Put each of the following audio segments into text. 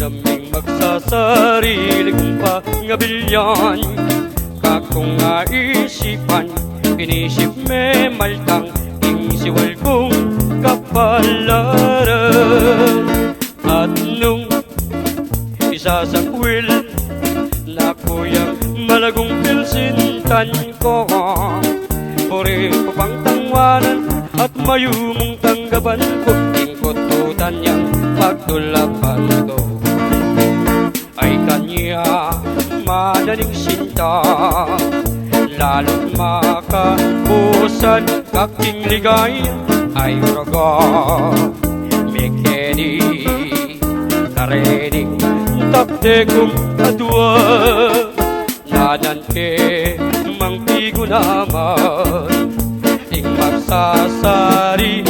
naming magsasarili kong pangabilyan. Kakong nga isipan, inisip may maltang siwal kong kapalaran. At nung isasakwil na kuyang malagong pilsintan ko, puri ko pang tangwanan at mayumong tanggapan ko, ingkotutan niyang pagtulapan ko ay kanya madaling sinta, lalo't makapusan kaking ligay ay raga. Mekeni karening takde kong adwa, nanan ke mangpigo naman ing magsasarili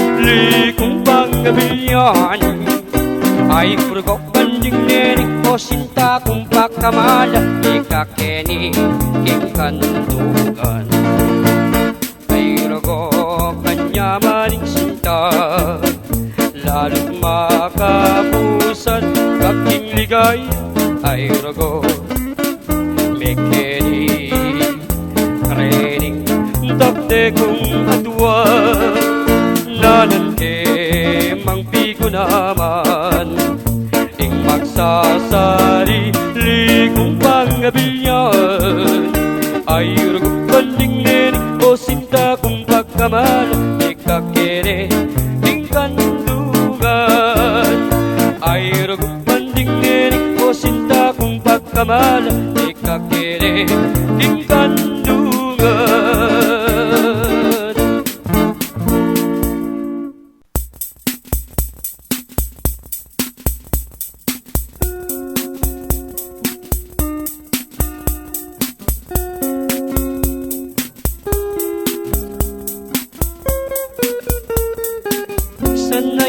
kong pangabilyan. Ay kurgok banding nening o sinta kong pakamala, ikakeni ing kandugan. Ay rago kanya maning sinta, lalo't makapusan kaking ligay ay rago. Mekeni karening takde kong adwa, nanan ke mangpigo naman ing magsasarili kong pangabilyan. Ay rugog banding nening o sinta kong pagkamala, ikakere ing kandugan. Ay rugog banding nening o sinta kong pagkamala, ikakere ing kandugan.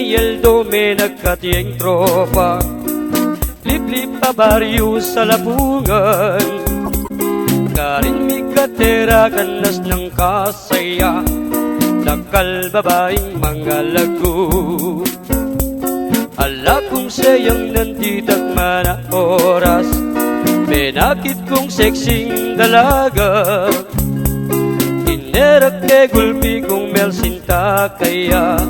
Yeldo may nagkatiyeng tropa, liblib pa baryo sa Lapungan. Karin mi katera ganas ng kasaya, nakal babaeng mga lagu. Ala kong sayang nanditak mana oras, pinakit kong seksing dalaga. Inerak ke gulpi kong melsinta kaya,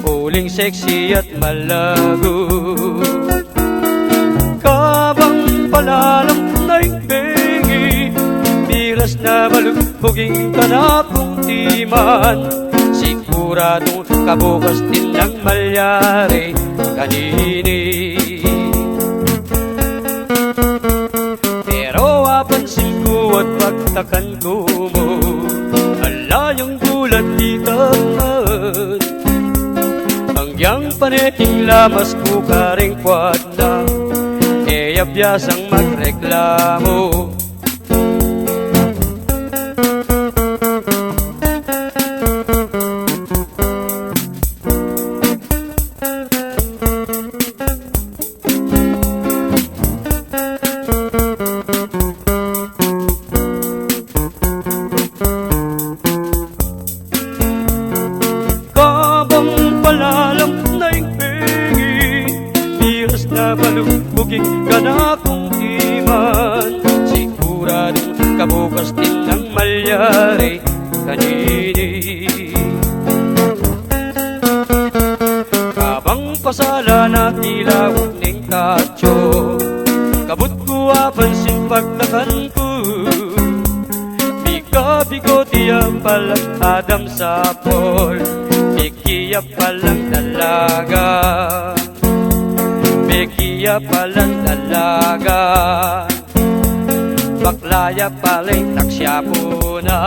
uling seksi at malago. Kabang palalang naigbengi, biras na malugboging ka na kong timan. Siguradong kabukas din ang malyari kanini. Pero apansin ko at pagtakan ko mo, ala yung gulat di taman. Yang paneting lamas ko karing kwad na, e abyasang magreklamo. Balugbuging ka na kong iman, siguradong kabukas din ang malyari kanini. Kabang pasala na tilawag ning katyo, kabut ko apansin pagtakan ko. Biga-bigo tiyang palang Adam sa Paul, ikiya palang dalaga. Bekiya palang dalaga, baklaya pala'y taksya po na.